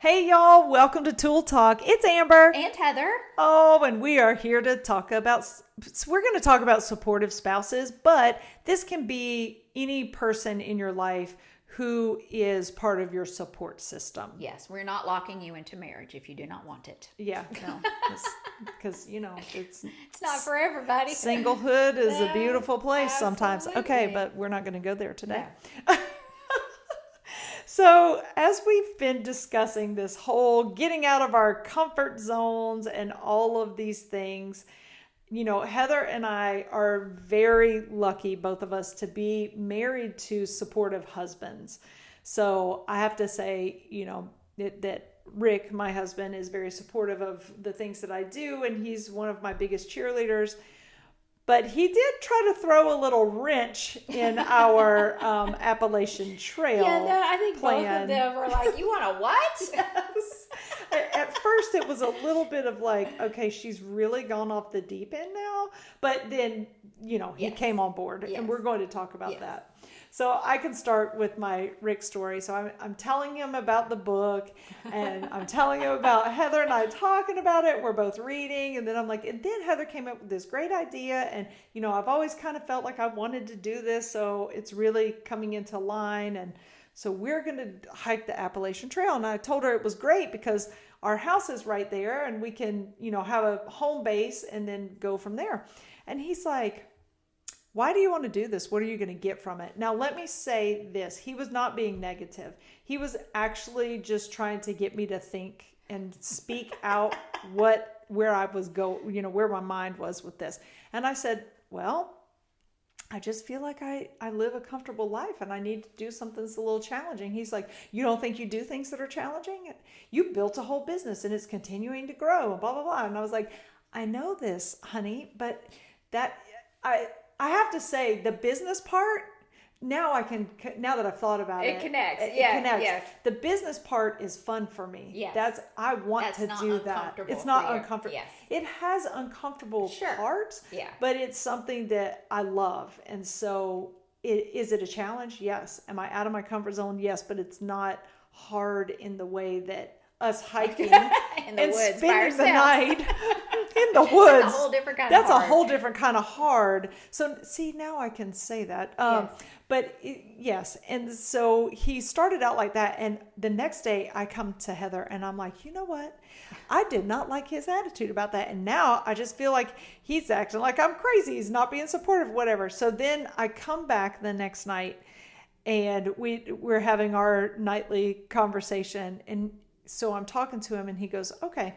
Hey y'all, welcome to Tool Talk. It's Amber. And Heather. Oh, and we are here to talk about, we're going to talk about supportive spouses, but this can be any person in your life who is part of your support system. Yes, we're not locking you into marriage if you do not want it. Yeah, no, because, it's not for everybody. Singlehood is a beautiful place sometimes. Absolutely. Okay, but we're not going to go there today. No. So, as we've been discussing this whole getting out of our comfort zones and all of these things, Heather and I are very lucky, both of us, to be married to supportive husbands. So, I have to say, that Rick, my husband, is very supportive of the things that I do, and he's one of my biggest cheerleaders. But he did try to throw a little wrench in our Appalachian Trail I think plan. both of them were like, you want a what? Yes. At first, it was a little bit of like, okay, she's really gone off the deep end now. But then, he Yes. came on board, Yes. and we're going to talk about Yes. that. So I can start with my Rick story. So I'm telling him about the book, and I'm telling him about Heather and I talking about it. We're both reading, and then I'm like, and then Heather came up with this great idea, and I've always kind of felt like I wanted to do this, so it's really coming into line. And so we're going to hike the Appalachian Trail, and I told her it was great because our house is right there, and we can have a home base and then go from there. And he's like, why do you want to do this? What are you going to get from it? Now, let me say this. He was not being negative. He was actually just trying to get me to think and speak out where I was where my mind was with this. And I said, well, I just feel like I live a comfortable life and I need to do something that's a little challenging. He's like, you don't think you do things that are challenging? You built a whole business and it's continuing to grow and blah, blah, blah. And I was like, I know this, honey, but I have to say the business part, now that I've thought about it. It connects. It connects. Yes. The business part is fun for me. Yes. I want That's to not do that. uncomfortable It's not for you. uncomfortable. Yes. It has uncomfortable Sure. parts, Yeah. but it's something that I love. And so is it a challenge? Yes. Am I out of my comfort zone? Yes, but it's not hard in the way that us hiking In the and woods by spending the ourselves. night in the woods. That's a whole different kind That's of hard. a whole different kind of hard. So see, now I can say that. Yes. But yes. And so he started out like that. And the next day I come to Heather and I'm like, you know what? I did not like his attitude about that. And now I just feel like he's acting like I'm crazy. He's not being supportive, whatever. So then I come back the next night and we're having our nightly conversation. And so I'm talking to him and he goes, okay,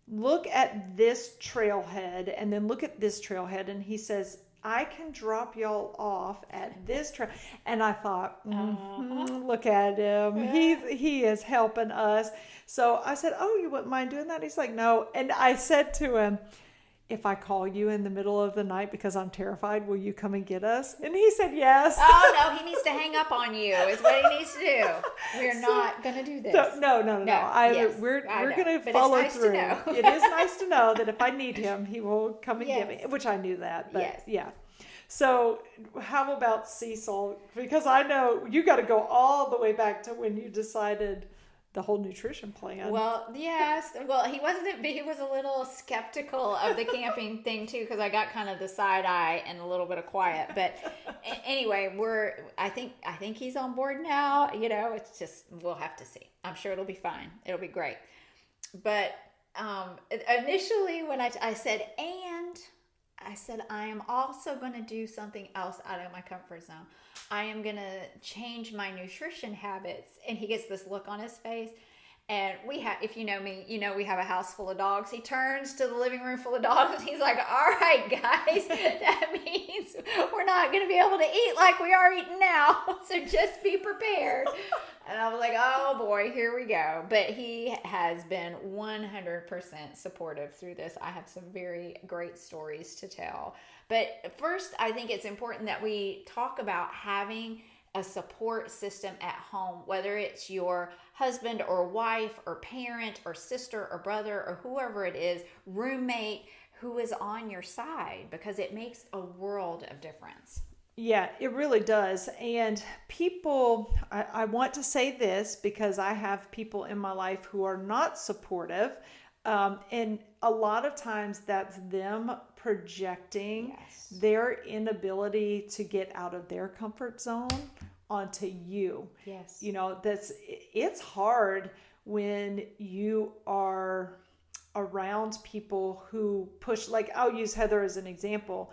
look at this trailhead and then look at this trailhead. And he says, I can drop y'all off at this trail. And I thought, look at him. He is helping us. So I said, oh, you wouldn't mind doing that? He's like, no. And I said to him, if I call you in the middle of the night because I'm terrified, will you come and get us? And he said yes. Oh, no, he needs to hang up on you is what he needs to do. We're not going to do this. No. Yes, We're I know. going to But follow it's nice through. to know. It is nice to know that if I need him, he will come and get me, Yes. which I knew that. But Yes. yeah. So how about Cecil? Because I know you got to go all the way back to when you decided the whole nutrition plan. Well, yes. Well, he was a little skeptical of the camping thing too, because I got kind of the side eye and a little bit of quiet. But anyway, I think he's on board now. It's just, we'll have to see. I'm sure it'll be fine. It'll be great. But initially when I said, I am also going to do something else out of my comfort zone. I am going to change my nutrition habits. And he gets this look on his face. And if you know me, we have a house full of dogs. He turns to the living room full of dogs. He's like, all right, guys, that means we're not going to be able to eat like we are eating now. So just be prepared. And I was like, oh boy, here we go. But he has been 100% supportive through this. I have some very great stories to tell. But first, I think it's important that we talk about having a support system at home, whether it's your husband or wife or parent or sister or brother or whoever it is, roommate who is on your side, because it makes a world of difference. Yeah, it really does. And people, I want to say this because I have people in my life who are not supportive. And a lot of times that's them projecting Yes. their inability to get out of their comfort zone onto you. Yes. You know, it's hard when you are around people who push, like I'll use Heather as an example.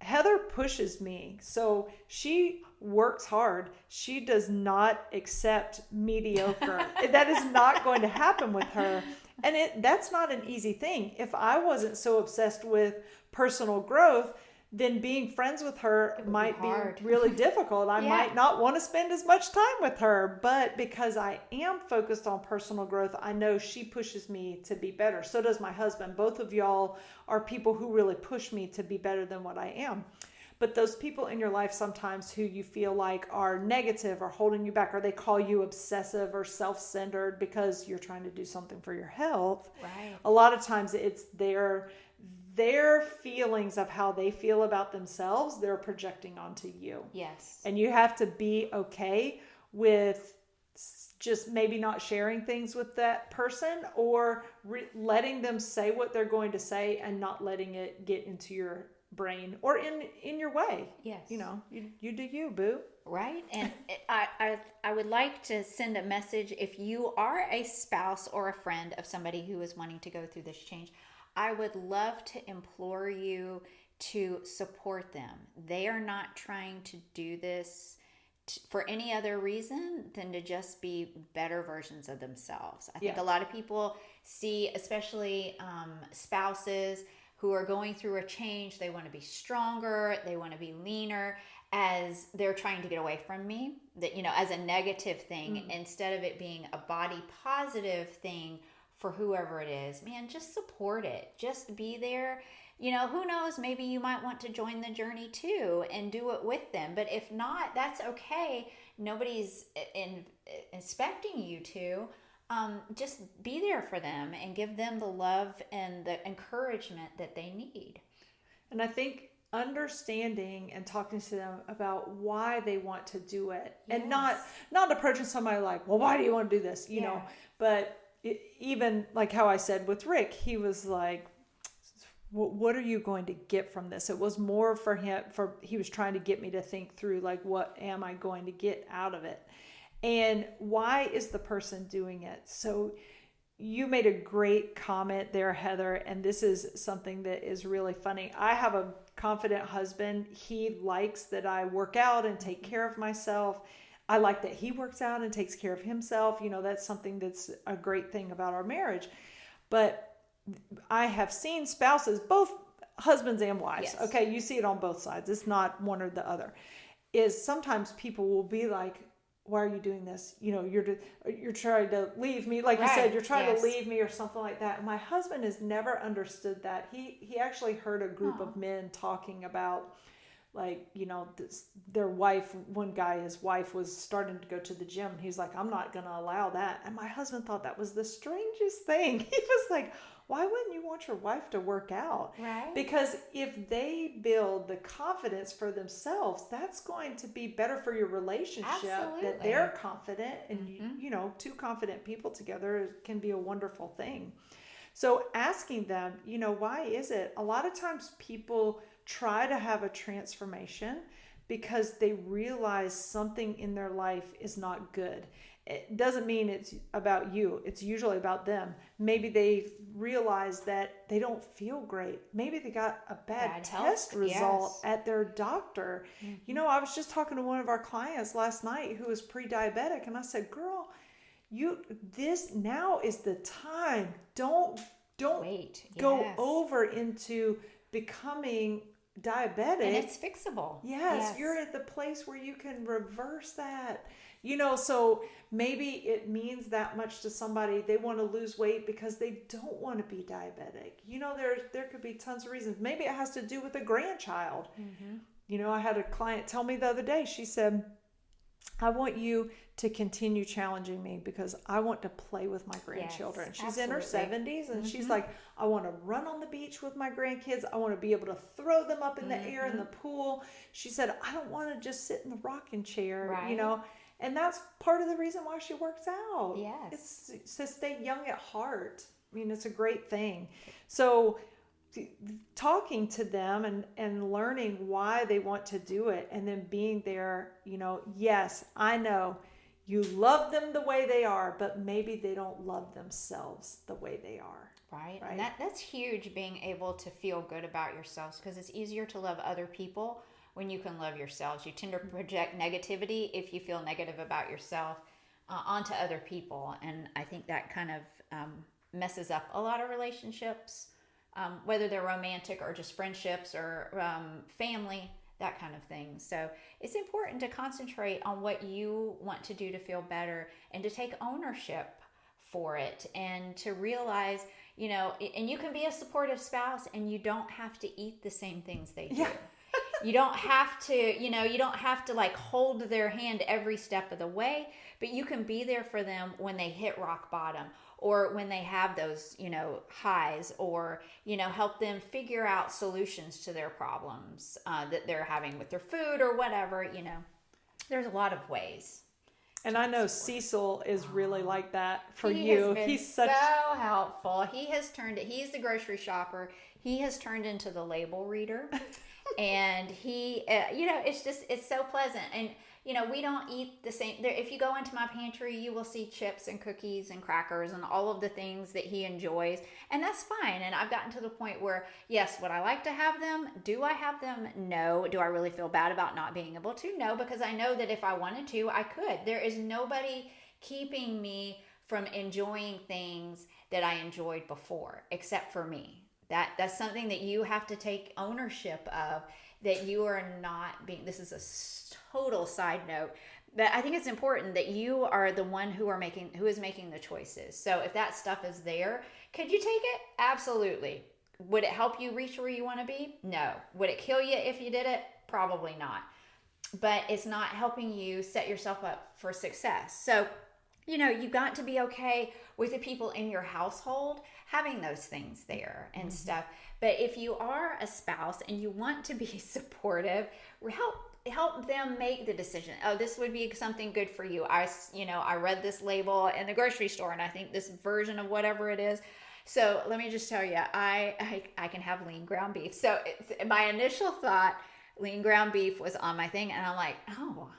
Heather pushes me. So she works hard. She does not accept mediocre. That is not going to happen with her. And that's not an easy thing. If I wasn't so obsessed with personal growth, then being friends with her might be really difficult. I might not want to spend as much time with her, but because I am focused on personal growth, I know she pushes me to be better. So does my husband. Both of y'all are people who really push me to be better than what I am. But those people in your life sometimes who you feel like are negative or holding you back, or they call you obsessive or self-centered because you're trying to do something for your health. Right. A lot of times it's their feelings of how they feel about themselves, they're projecting onto you. Yes. And you have to be okay with just maybe not sharing things with that person, or letting them say what they're going to say and not letting it get into your brain or in your way. Yes. You know, you do you, boo. Right. And I would like to send a message. If you are a spouse or a friend of somebody who is wanting to go through this change, I would love to implore you to support them. They are not trying to do this for any other reason than to just be better versions of themselves. I think a lot of people see, especially spouses who are going through a change, they want to be stronger, they want to be leaner, as they're trying to get away from me, that, you know, as a negative thing, instead of it being a body positive thing for whoever it is. Man, just support it. Just be there. You know, who knows, maybe you might want to join the journey too and do it with them. But if not, that's okay. Nobody's expecting you to. Just be there for them and give them the love and the encouragement that they need. And I think understanding and talking to them about why they want to do it, and not approaching somebody like, well, why do you want to do this? You know, but even like how I said with Rick, he was like, what are you going to get from this? It was more for him, he was trying to get me to think through, like, what am I going to get out of it? And why is the person doing it? So you made a great comment there, Heather, and this is something that is really funny. I have a confident husband. He likes that I work out and take care of myself. I like that he works out and takes care of himself. You know, that's something that's a great thing about our marriage. But I have seen spouses, both husbands and wives. Yes. Okay, you see it on both sides. It's not one or the other. Is sometimes people will be like, why are you doing this? You know, you're trying to leave me. Like you said, you're trying to leave me or something like that. And my husband has never understood that. He actually heard a group of men talking about, like, you know, their wife, one guy, his wife was starting to go to the gym. And he's like, I'm not going to allow that. And my husband thought that was the strangest thing. He was like, why wouldn't you want your wife to work out? Right. Because if they build the confidence for themselves, that's going to be better for your relationship. Absolutely. That they're confident, and you know, two confident people together can be a wonderful thing. So asking them, you know, why is it? A lot of times people try to have a transformation because they realize something in their life is not good. It doesn't mean it's about you. It's usually about them. Maybe they realize that they don't feel great. Maybe they got a bad test result at their doctor. You know, I was just talking to one of our clients last night who was pre-diabetic, and I said, girl, this now is the time. Don't wait. Go over into becoming diabetic. And it's fixable. Yes, you're at the place where you can reverse that. You know, so maybe it means that much to somebody. They want to lose weight because they don't want to be diabetic. You know, there could be tons of reasons. Maybe it has to do with a grandchild. You know, I had a client tell me the other day, she said, I want you to continue challenging me because I want to play with my grandchildren. Yes, She's in her absolutely. 70s and she's like, I want to run on the beach with my grandkids. I want to be able to throw them up in the air in the pool. She said, I don't want to just sit in the rocking chair, Right. you know. And that's part of the reason why she works out. Yes. It's to stay young at heart. I mean, it's a great thing. So talking to them and learning why they want to do it and then being there, you know, yes, I know you love them the way they are, but maybe they don't love themselves the way they are. Right. Right. And that's huge, being able to feel good about yourselves, because it's easier to love other people when you can love yourselves. You tend to project negativity if you feel negative about yourself onto other people. And I think that kind of messes up a lot of relationships, whether they're romantic or just friendships or family, that kind of thing. So it's important to concentrate on what you want to do to feel better and to take ownership for it, and to realize, you know, and you can be a supportive spouse and you don't have to eat the same things they do. Yeah. You don't have to, you know, you don't have to like hold their hand every step of the way, but you can be there for them when they hit rock bottom, or when they have those, you know, highs, or, you know, help them figure out solutions to their problems that they're having with their food or whatever, you know. There's a lot of ways. And I know Cecil is really like that for He you. has been He's such so helpful. He's the grocery shopper. He has turned into the label reader. And he, you know, it's so pleasant. And, you know, we don't eat the same. If you go into my pantry, you will see chips and cookies and crackers and all of the things that he enjoys. And that's fine. And I've gotten to the point where, yes, would I like to have them? Do I have them? No. Do I really feel bad about not being able to? No, because I know that if I wanted to, I could. There is nobody keeping me from enjoying things that I enjoyed before, except for me. That's something that you have to take ownership of, that you are not being, this is a total side note, but I think it's important that you are the one who is making the choices. So if that stuff is there, could you take it? Absolutely. Would it help you reach where you want to be? No. Would it kill you if you did it? Probably not. But it's not helping you set yourself up for success. So, you know, you got to be okay with the people in your household having those things there and stuff. But if you are a spouse and you want to be supportive, help them make the decision. Oh, this would be something good for you. I read this label in the grocery store and I think this version of whatever it is. So let me just tell you, I can have lean ground beef. So my initial thought, lean ground beef was on my thing, and I'm like, oh,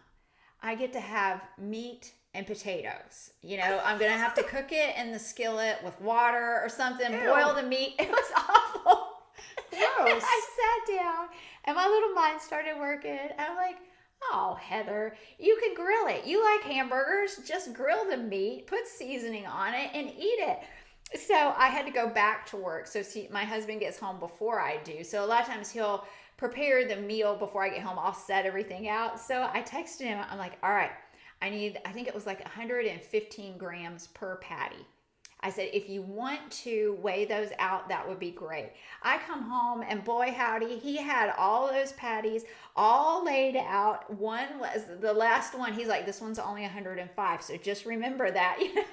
I get to have meat and potatoes. You know, I'm going to have to cook it in the skillet with water or something, Ew. boil the meat. It was awful. gross. I sat down and my little mind started working. And I'm like, oh, Heather, you can grill it. You like hamburgers, just grill the meat, put seasoning on it, and eat it. So I had to go back to work. So my husband gets home before I do. So a lot of times he'll prepare the meal before I get home. I'll set everything out. So I texted him. I'm like, all right, I think it was like 115 grams per patty. I said, if you want to weigh those out, that would be great. I come home and boy, howdy, he had all those patties all laid out. One was the last one. He's like, this one's only 105. So just remember that, you know.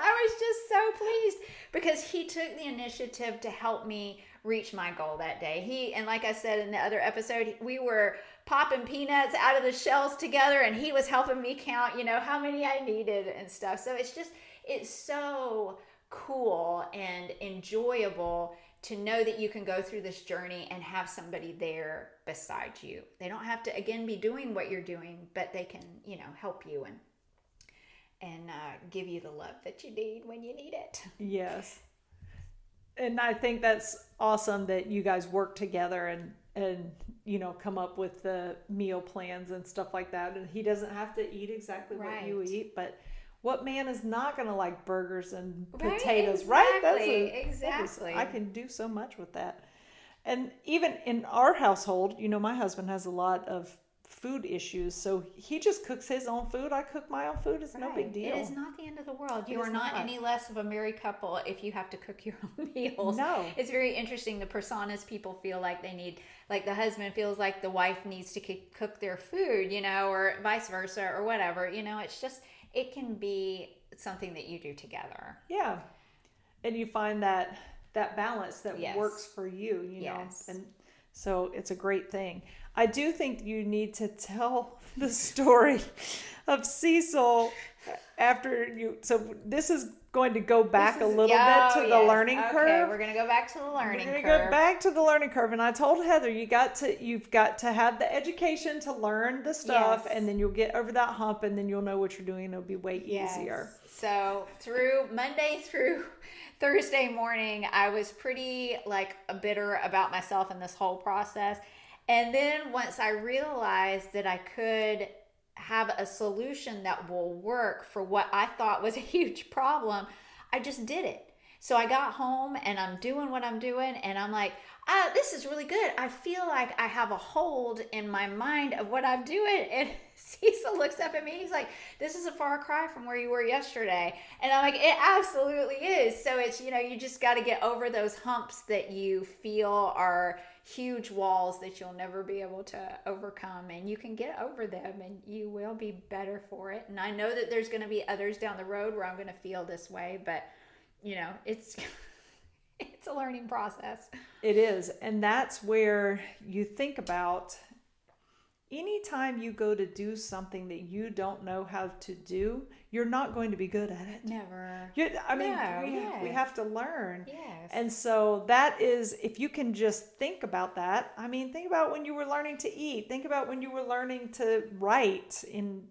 I was just so pleased because he took the initiative to help me reach my goal that day. And like I said in the other episode, we were popping peanuts out of the shells together and he was helping me count, you know, how many I needed and stuff. So it's so cool and enjoyable to know that you can go through this journey and have somebody there beside you. They don't have to, again, be doing what you're doing, but they can, you know, help you and give you the love that you need when you need it. Yes. And I think that's awesome that you guys work together and you know, come up with the meal plans and stuff like that. And he doesn't have to eat exactly what you eat, but what man is not going to like burgers and potatoes, right? Exactly. I can do so much with that. And even in our household, you know, my husband has a lot of food issues. So he just cooks his own food. I cook my own food. It's no big deal. It is not the end of the world. You It are is not not. any less of a married couple if you have to cook your own meals. No. It's very interesting. The personas people feel like they need, like the husband feels like the wife needs to cook their food, or vice versa or whatever. It's just, it can be something that you do together. Yeah. And you find that balance that Yes. works for you, Yes. And so it's a great thing. I do think you need to tell the story of Cecil after you. So this is going to go back a little bit to the learning curve. We're going to go back to the learning We're curve. going to go back to the learning curve. And I told Heather, you've got to have the education to learn the stuff, Yes. and then you'll get over that hump, and then you'll know what you're doing, and it'll be way easier. So through Monday through Thursday morning, I was pretty bitter about myself in this whole process. And then once I realized that I could have a solution that will work for what I thought was a huge problem, I just did it. So I got home and I'm doing what I'm doing, and I'm like, this is really good. I feel like I have a hold in my mind of what I'm doing. And Cecil looks up at me. He's like, this is a far cry from where you were yesterday. And I'm like, it absolutely is. So it's, you just got to get over those humps that you feel are huge walls that you'll never be able to overcome. And you can get over them and you will be better for it. And I know that there's going to be others down the road where I'm going to feel this way, but it's it's a learning process. It is. And that's where you think about anytime you go to do something that you don't know how to do, you're not going to be good at it. Never. We Yes. have to learn. Yes. And so that is, if you can just think about that, think about when you were learning to eat, think about when you were learning to write, in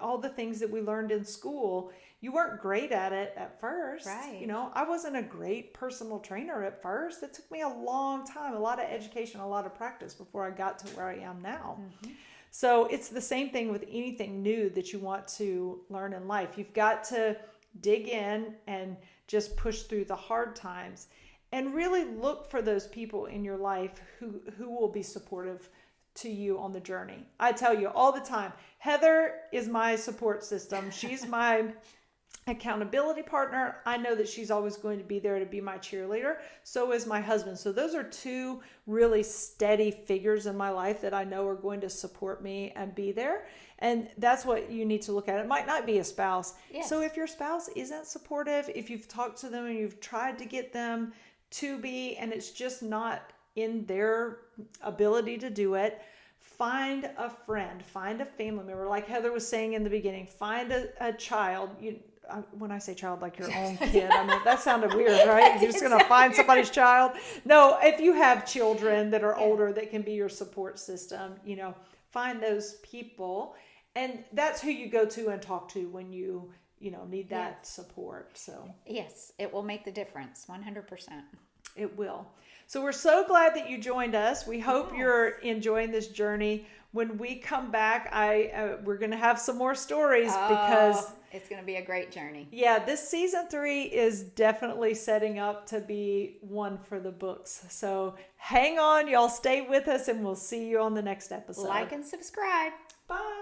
all the things that we learned in school. You weren't great at it at first. Right. I wasn't a great personal trainer at first. It took me a long time, a lot of education, a lot of practice before I got to where I am now. Mm-hmm. So it's the same thing with anything new that you want to learn in life. You've got to dig in and just push through the hard times and really look for those people in your life who will be supportive to you on the journey. I tell you all the time, Heather is my support system. She's my accountability partner. I know that she's always going to be there to be my cheerleader. So is my husband. So those are two really steady figures in my life that I know are going to support me and be there. And that's what you need to look at. It might not be a spouse. Yes. So if your spouse isn't supportive, if you've talked to them and you've tried to get them to be, and it's just not in their ability to do it, find a friend, find a family member. Like Heather was saying in the beginning, find a child. When I say child, like your own kid, that sounded weird, right? You're just going to find somebody's child. No, if you have children that are older that can be your support system, find those people. And that's who you go to and talk to when you need that support. So yes, it will make the difference. 100%. It will. So we're so glad that you joined us. We hope you're enjoying this journey. When we come back, we're going to have some more stories because it's going to be a great journey. Yeah, this season 3 is definitely setting up to be one for the books. So hang on, y'all stay with us, and we'll see you on the next episode. Like and subscribe. Bye.